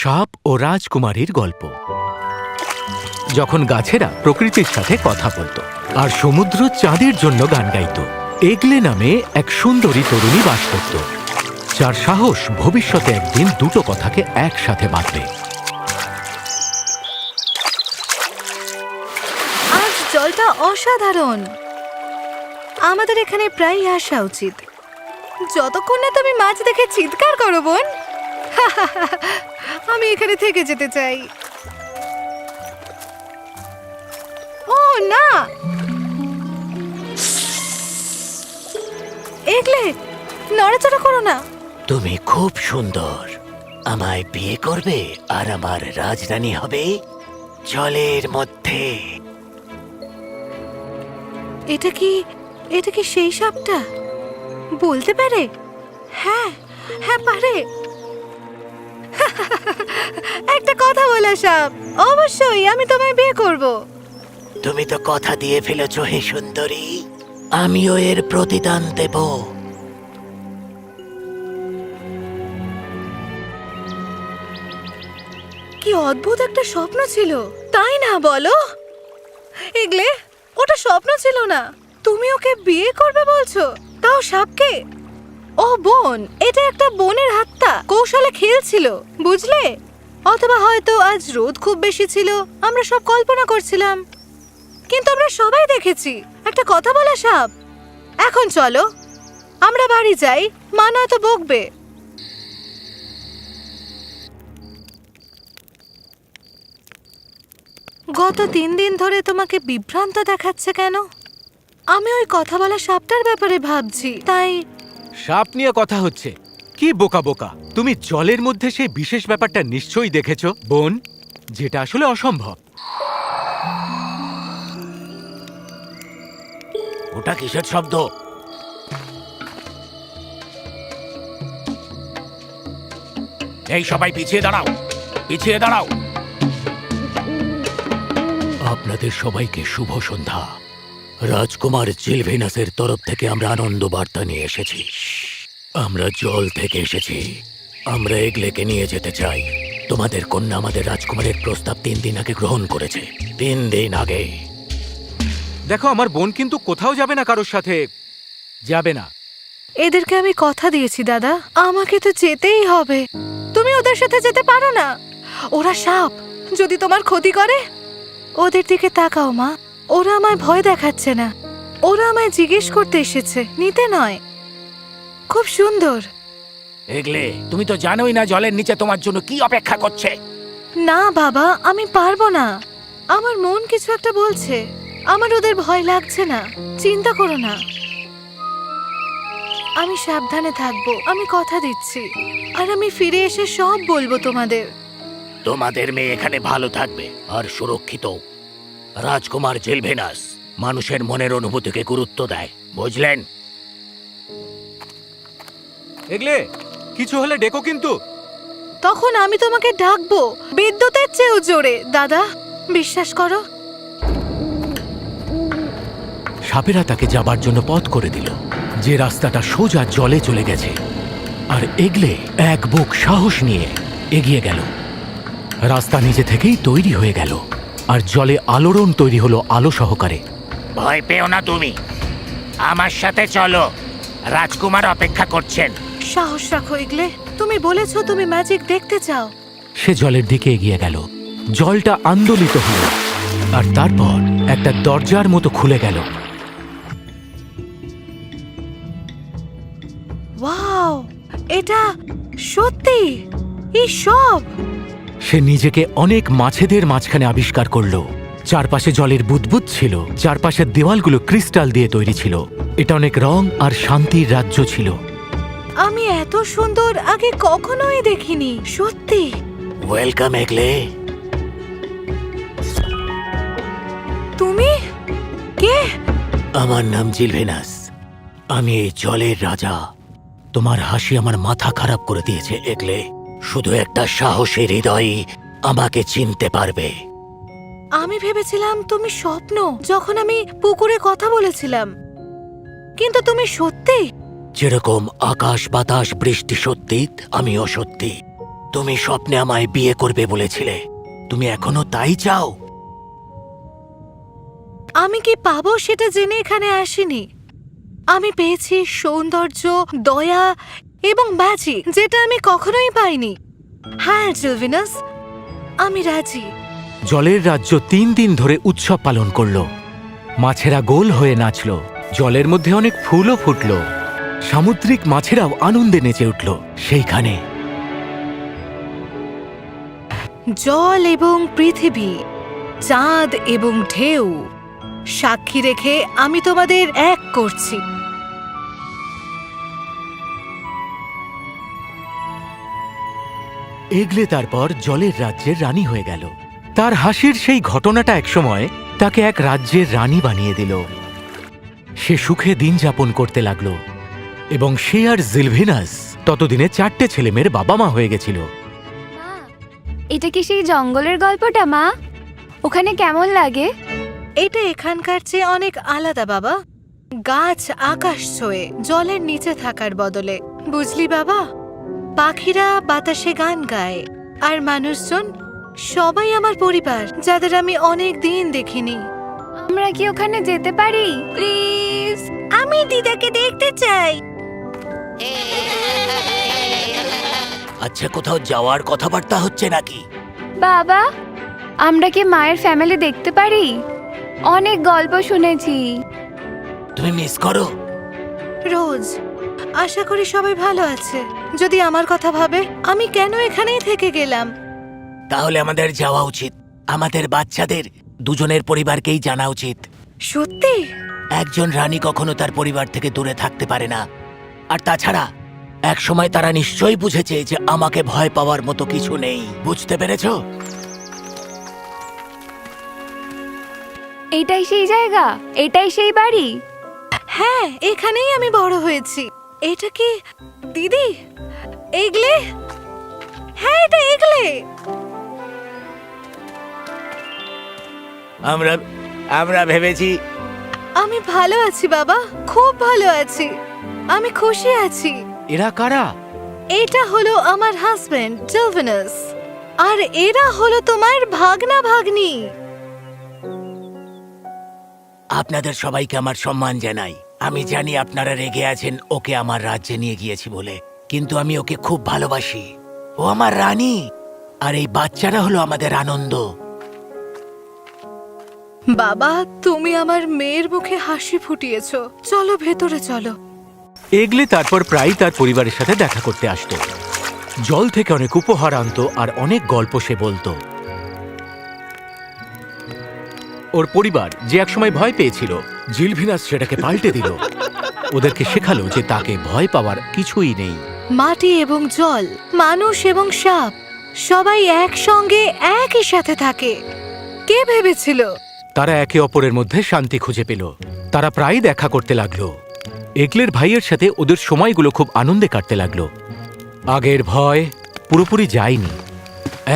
সাপ ও রাজকুমারীর গল্প। যখন গাছেরা প্রকৃতির সাথে কথা বলত আর সমুদ্র চাঁদের জন্য গান গাইত, এগলে নামে এক সুন্দরী তরুণী বাস করত, যার সাহস ভবিষ্যতে একদিন দুটো কথাকে একসাথে বাঁধবে। আজ জলটা অসাধারণ। আমাদের এখানে প্রায়ই আসা উচিত। যতক্ষণ না তুমি মাছ দেখে চিৎকার করো বোন। আমি এখানে থেকে যেতে চাই। ও না, এগলে নড়াচড়া করো না। তুমি খুব সুন্দর। আমায় বিয়ে করবে আর আমার রাজরানী হবে জলের মধ্যে। এটা কি সেই সাপটা? বলতে পারে? হ্যাঁ হ্যাঁ পারে। একটা কথা বলা সাপ। অবশ্যই আমি তোমায় বিয়ে করব। তুমি তো কথা দিয়ে ফেলেছ হে সুন্দরী, আমিও এর প্রতিদান দেব। কি অদ্ভুত একটা স্বপ্ন ছিল, তাই না বলো? এগলে, ওটা স্বপ্ন ছিল না। তুমি ওকে বিয়ে করবে বলছো, তাও সাপকে? ও বোন, এটা একটা বনের হাত্তা কৌশলে খেলছিল, বুঝলে? অথবা হয়তো আজ রোদ খুব বেশি ছিল, আমরা সব কল্পনা করছিলাম, কিন্তু আমরা সবাই দেখেছি একটা কথা বলা সাপ। এখন চলো আমরা বাড়ি যাই, মা নয়তো বকবে। গত 3 দিন ধরে তোমাকে বিভ্রান্ত দেখাচ্ছে কেন? আমি ওই কথা বলা সাপটার ব্যাপারে ভাবছি, তাই। সাপ নিয়ে কথা হচ্ছে? কি বোকা বোকা! তুমি জলের মধ্যে সেই বিশেষ ব্যাপারটা নিশ্চয়ই দেখেছ বোন, যেটা আসলে অসম্ভব। ওটা কিসের শব্দ? এই সবাই পিছিয়ে দাঁড়াও, পিছিয়ে দাঁড়াও। আপনাদের সবাইকে শুভ সন্ধ্যা। রাজকুমার জিলভেনাসের তরফ থেকে আমরা আনন্দ বার্তা নিয়ে এসেছি। আমরা জল থেকে এসেছি। আমরা এগলেকে নিয়ে যেতে চাই। তোমাদের কন্যা আমাদের রাজকুমারের প্রস্তাব 3 দিন আগে গ্রহণ করেছে। 3 দিন আগে। দেখো, আমার বোন কিন্তু কোথাও যাবে না, কারোর সাথে যাবে না। এদেরকে আমি কথা দিয়েছি দাদা, আমাকে তো যেতেই হবে। তুমি ওদের সাথে যেতে পারো না, ওরা সাপ, যদি তোমার ক্ষতি করে। ওদের দিকে তাকাও মা, ওরা আমায় ভয় দেখাচ্ছে না, ওরা আমায় জিজ্ঞেস করতে এসেছে, নিতে নয়। খুব সুন্দর। এগলে, তুমি তো জানোই না জলের নিচে তোমার জন্য কি অপেক্ষা করছে। না বাবা, আমি পারবো না। আমার মন কিছু একটা বলছে। আমার ওদের ভয় লাগছে না, চিন্তা করো না। আমি সাবধানে থাকবো, আমি কথা দিচ্ছি। আর আমি ফিরে এসে সব বলবো তোমাদের। তোমাদের মেয়ে এখানে ভালো থাকবে আর সুরক্ষিত। রাজকুমার জিলভেনাস মানুষের মনের অনুভূতিকে গুরুত্ব দেয়, বুঝলেন? এগলে, কিছু হলে ডেকো কিন্তু। তখন আমি তোমাকে ডাকবো বিদ্যুতের চেয়েও জোরে, দাদা, বিশ্বাস করো। সাপেরা তাকে যাবার জন্য পথ করে দিল, যে রাস্তাটা সোজা জলে চলে গেছে। আর এগলে এক বুক সাহস নিয়ে এগিয়ে গেল। রাস্তা নিজে থেকেই তৈরি হয়ে গেল, আর জলে আলোড়ন তৈরি হলো আলো সহকারে। ভয় পেও না তুমি, আমার সাথে চলো। রাজকুমার অপেক্ষা করছেন। সাহস রাখো এগলে, তুমি বলেছো তুমি ম্যাজিক দেখতে চাও। সে জলের দিকে এগিয়ে গেল। জলটা আন্দোলিত হলো, আর তারপর একটা দরজার মতো খুলে গেল। ওয়াও, এটা সত্যি সব। সে নিজেকে অনেক মাছেদের মাঝখানে আবিষ্কার করল। চারপাশে জলের বুদবুদ ছিল, চারপাশের দেওয়ালগুলো ক্রিস্টাল দিয়ে তৈরি ছিল। এটা অনেক রং আর শান্তির রাজ্য ছিল। আমি এত সুন্দর আগে কখনোই দেখিনি, সত্যি। ওয়েলকাম এগলে। তুমি কে? আমার নাম জিলভেনাস, আমি এই জলের রাজা। তোমার হাসি আমার মাথা খারাপ করে দিয়েছে এগলে। শুধু একটা সাহসী হৃদয় আমাকে চিনতে পারবে। আমি ভেবেছিলাম তুমি স্বপ্ন, যখন আমি পুকুরে কথা বলেছিলাম, কিন্তু তুমি সত্যি। যেরকম আকাশ বাতাস বৃষ্টি সত্যি, আমিও সত্যি। তুমি স্বপ্নে আমায় বিয়ে করবে বলেছিলে, তুমি এখনো তাই চাও? আমি কি পাবো সেটা জেনে এখানে আসিনি। আমি পেয়েছি সৌন্দর্য, দয়া এবং ম্যাজিক, যেটা আমি কখনোই পাইনি। হ্যাঁ জিলভিনাস, আমি রাজি। জলের রাজ্য 3 দিন ধরে উৎসব পালন করল। মাছেরা গোল হয়ে নাচল, জলের মধ্যে অনেক ফুলও ফুটল, সামুদ্রিক মাছেরাও আনন্দে নেচে উঠল সেইখানে। জল এবং পৃথিবী, চাঁদ এবং ঢেউ, সাক্ষী রেখে আমি তোমাদের এক করছি। এগলে তারপর জলের রাজ্যের রানী হয়ে গেল। তার হাসির সেই ঘটনাটা একসময় তাকে এক রাজ্যের রানী বানিয়ে দিল। সে সুখে দিন যাপন করতে লাগল এবং সে আর জিলভিনাস ততদিনে 4টে ছেলেমেয়ের বাবা মা হয়ে গেছিল। মা, এটা কি সেই জঙ্গলের গল্পটা মা? ওখানে কেমন লাগে? এটা এখানকার চেয়ে অনেক আলাদা বাবা। গাছ আকাশ ছোঁয়ে জলের নিচে থাকার বদলে, বুঝলি বাবা? পাখিরা বাতাসে গান গায়, আর মানুষজন সবাই আমার পরিবার, যাদের আমি অনেক দিন দেখিনি। আমরা কি ওখানে যেতে পারি প্লিজ? আমি দিদাকে দেখতে চাই। আচ্ছা, কোথাও যাওয়ার কথাবার্তা হচ্ছে নাকি? বাবা, আমরা কি মায়ের ফ্যামিলি দেখতে পারি? অনেক গল্প শুনেছি। তুমি মিস করো? রোজ আশা করি সবাই ভালো আছে। যদি আমার কথা ভাবে, আমি কেন এখানেই থেকে গেলাম? তাহলে আমাদের যাওয়া উচিত। আমাদের বাচ্চাদের দুজনের পরিবারকেই জানা উচিত। সত্যি? একজন রানী কখনো তার পরিবার থেকে দূরে থাকতে পারে না। আর তাছাড়া এক সময় তারা নিশ্চয়ই বুঝেছে যে আমাকে ভয় পাওয়ার মতো কিছু নেই। বুঝতে পেরেছো? এটাই সেই জায়গা? এটাই সেই বাড়ি? হ্যাঁ, এখানেই আমি বড় হয়েছি। এটা কি দিদি? এগলে? হ্যাঁ, এটা এগলে। আমরা ভেবেছি। আমি ভালো আছি বাবা, খুব ভালো আছি। আমি খুশি আছি। এরা কারা? এটা হলো আমার হাজবেন্ড জিলভিনাস, আর এরা হলো তোমার ভাগনা ভাগ্নি। আপনাদের সবাইকে আমার সম্মান জানাই। আমি জানি আপনারা রেগে আছেন ওকে আমার রাজ্যে নিয়ে গিয়েছি বলে, কিন্তু আমি ওকে খুব ভালোবাসি। ও আমার রানী, আর এই বাচ্চারা হলো আমাদের আনন্দ। বাবা, তুমি আমার মেয়ের মুখে হাসি ফুটিয়েছো। চলো ভেতরে চলো। এগলে তারপর প্রায়ই তার পরিবারের সাথে দেখা করতে আসতো। জল থেকে অনেক উপহার আনতো আর অনেক গল্প সে বলতো। ওর পরিবার যে একসময় ভয় পেয়েছিল, জিলভিনাস সেটাকে পাল্টে দিল। ওদেরকে শেখালো যে তাকে ভয় পাওয়ার কিছুই নেই। মাটি এবং জল, মানুষ এবং সাপ, সবাই একসঙ্গে একই সাথে থাকে। কে ভেবেছিল? তারা একে অপরের মধ্যে শান্তি খুঁজে পেল। তারা প্রায়ই দেখা করতে লাগলো। এগলের ভাইয়ের সাথে ওদের সময়গুলো খুব আনন্দে কাটতে লাগলো। আগের ভয় পুরোপুরি যায়নি,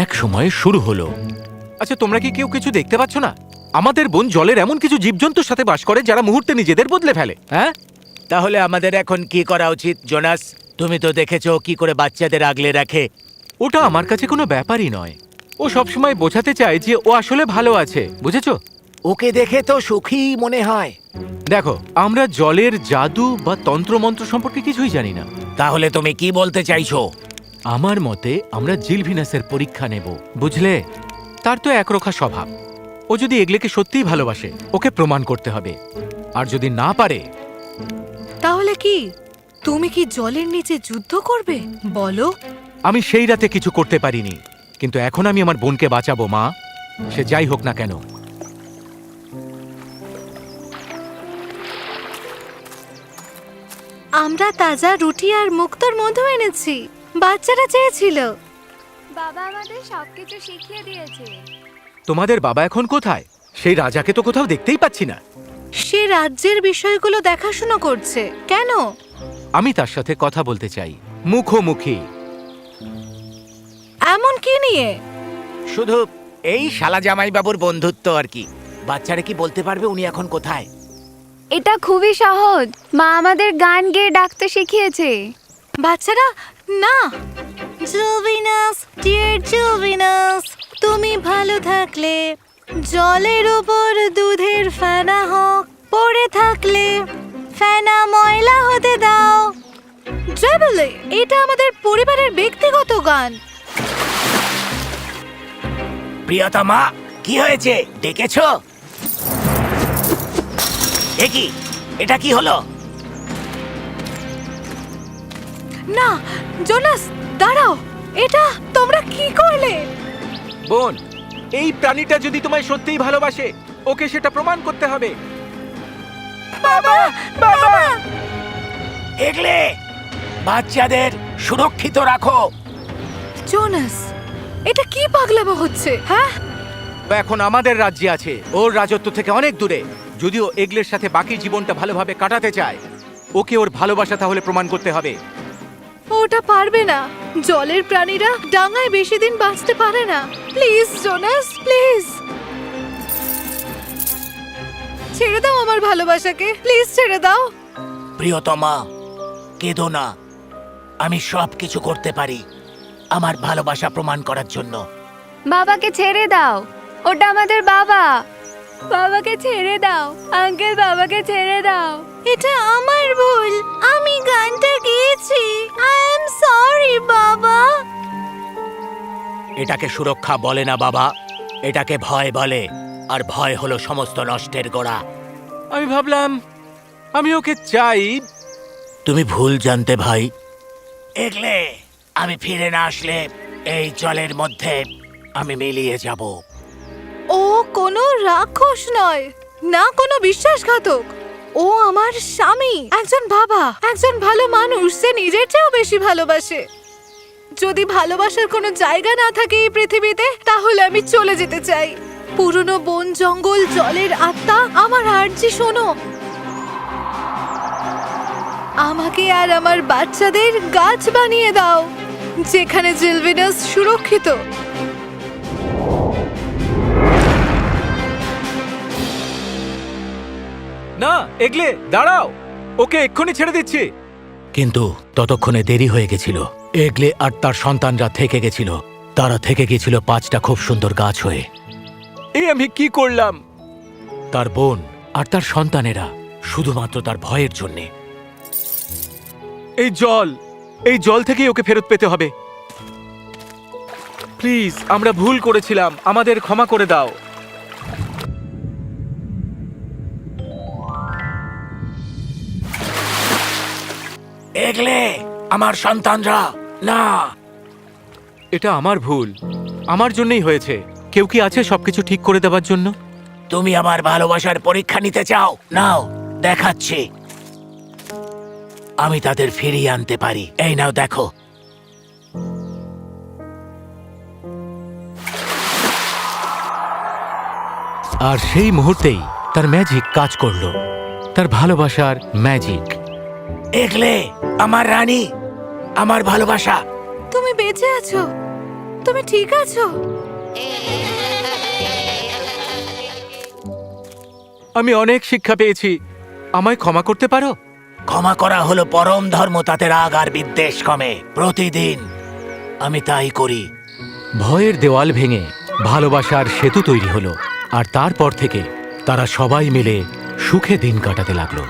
এক সময় শুরু হলো। আচ্ছা, তোমরা কি কেউ কিছু দেখতে পাচ্ছ না? আমাদের বোন জলের এমন কিছু জীবজন্তুর সাথে বাস করে যারা মুহূর্তে নিজেদের বদলে ফেলে। হ্যাঁ, তাহলে আমাদের এখন কি করা উচিত জোনাস? তুমি তো দেখেছো কি করে বাচ্চাদের আগলে রাখে। ওটা আমার কাছে কোনো ব্যাপারই নয়। ও সবসময় বোঝাতে চায় যে ও আসলে ভালো আছে, বুঝেছো? ওকে দেখে তো সুখী মনে হয়। দেখো, আমরা জলের জাদু বা তন্ত্রমন্ত্র সম্পর্কে কিছুই জানি না। তাহলে তুমি কি বলতে চাইছো? আমার মতে আমরা জিলভিনাসের পরীক্ষা নেব, বুঝলে? তার তো একরোখা স্বভাব। ও যদি এগলেকে সত্যিই ভালোবাসে, ওকে প্রমাণ করতে হবে। আর যদি না পারে, তাহলে কি তুমি কি জলের নিচে যুদ্ধ করবে? বলো। আমি সেই রাতে কিছু করতে পারিনি, কিন্তু এখন আমি আমার বোনকে বাঁচাবো, মা, সে যাই হোক না কেন। আমরা তাজা রুটি আর মুক্তোর মধু এনেছি। বাচ্চারা চেয়েছিল। বাবা আমাদের সবকিছু শিখিয়ে দিয়েছে। তোমাদের বাবা এখন কোথায়? সেই রাজাকে তো কোথাও দেখতেই পাচ্ছি না। সে রাজ্যের বিষয়গুলো দেখাশোনা করছে। কেন? আমি তার সাথে কথা বলতে চাই, মুখোমুখি। এমন কি নিয়ে? শুধু এই শালা জামাইবাবুর বন্ধুত্ব আর কি। বাচ্চারা কি বলতে পারবে উনি এখন কোথায়? এটা খুবই সহজ। মা আমাদের গান গেয়ে ডাকতে শিখিয়েছে। বাচ্চারা, না জুলভিনাস, ডিয়ার জুলভিনাস, তুমি ভালো থাকলে জলের উপর দুধের ফেনা হোক, পড়ে থাকলে ফেনা ময়লা হতে দাও। জেবেলি, এটা আমাদের পরিবারের ব্যক্তিগত গান। প্রিয়তমা, কি হয়েছে? ডেকেছ? কি এটা কি হলো? না জোনাস, দাঁড়াও, এটা তোমরা কি করলে? বোন, এই প্রাণীটা যদি তোমায় সত্যিই ভালোবাসে, ওকে সেটা প্রমাণ করতে হবে। বাবা, বাবা! এগলে, বাচ্চাদের সুরক্ষিত রাখো। জোনাস, এটা কি পাগলামো হচ্ছে? হ্যাঁ, ও এখন আমাদের রাজ্যে আছে, ওর রাজত্ব থেকে অনেক দূরে। যদিও এগলের সাথে বাকি জীবনটা ভালোভাবে কাটাতে চায়, ওকে ওর ভালোবাসা তাহলে প্রমাণ করতে হবে। ওটা পারবে না। জলের প্রাণীরা ডাঙায় বেশি দিন বাঁচতে পারে না। প্লিজ জোনাস, প্লিজ ছেড়ে দাও আমার ভালোবাসাকে, প্লিজ ছেড়ে দাও। প্রিয়তমা, কেঁদো না। আমি সব কিছু করতে পারি আমার ভালোবাসা প্রমাণ করার জন্য। বাবাকে ছেড়ে দাও, ওটা আমাদের বাবা। বাবাকে ছেড়ে দাও আঙ্কেল, বাবাকে ছেড়ে দাও। এটা আমার ভুল, আমি গানটা গেয়েছি। আই এম সরি বাবা। এটাকে সুরক্ষা বলে না বাবা, এটাকে ভয় বলে। আর ভয় হলো সমস্ত নষ্টের গোড়া। আমি ভাবলাম আমি ওকে চাই। তুমি ভুল জানতে ভাই। এগলে, আমি ফিরে না আসলে এই জলের মধ্যে আমি মিলিয়ে যাব। ও কোনো রাক্ষস নয়, না কোনো বিশ্বাসঘাতক। ও আমার স্বামী, একজন বাবা, একজন ভালো মানুষ যে নিজের চেয়েও বেশি ভালোবাসে। যদি ভালোবাসার কোনো জায়গা না থাকে এই পৃথিবীতে, তাহলে আমি চলে যেতে চাই। পুরনো বন জঙ্গল, জলের আত্মা, আমার আর্জি শোনো। আমাকে আর আমার বাচ্চাদের গাছ বানিয়ে দাও, যেখানে জিলভিনাস সুরক্ষিত। না এগলে, দাঁড়াও, ওকে এক্ষুনি ছেড়ে দিচ্ছি। কিন্তু ততক্ষণে দেরি হয়ে গেছিল। এগলে আর তার সন্তানরা থেকে গেছিল। তারা থেকে গেছিল 5টা খুব সুন্দর গাছ হয়ে। এই আমি কি করলাম? তার বোন আর তার সন্তানেরা শুধুমাত্র তার ভয়ের জন্যে। এই জল থেকেই ওকে ফেরত পেতে হবে। প্লিজ, আমরা ভুল করেছিলাম, আমাদের ক্ষমা করে দাও। এগলে, আমার সন্তানরা, না। এটা আমার ভুল, আমার জন্যই হয়েছে। কেউ কি আছে সবকিছু ঠিক করে দেওয়ার জন্য? তুমি আমার ভালোবাসার পরীক্ষা নিতে চাও? নাও, দেখাচ্ছি। আমি তাদের ফিরিয়ে আনতে পারি। এই নাও, দেখো। আর সেই মুহূর্তেই তার ম্যাজিক কাজ করলো, তার ভালোবাসার ম্যাজিক। এগলে, আমার রানী, আমার ভালোবাসা। তুমি বেঁচে আছো, তুমি ঠিক আছো। আমি অনেক শিক্ষা পেয়েছি, আমায় ক্ষমা করতে পারো? ক্ষমা করা হলো পরম ধর্ম, তাতে রাগ আর বিদ্বেষ কমে। প্রতিদিন আমি তাই করি। ভয়ের দেওয়াল ভেঙে ভালোবাসার সেতু তৈরি হলো, আর তারপর থেকে তারা সবাই মিলে সুখে দিন কাটাতে লাগলো।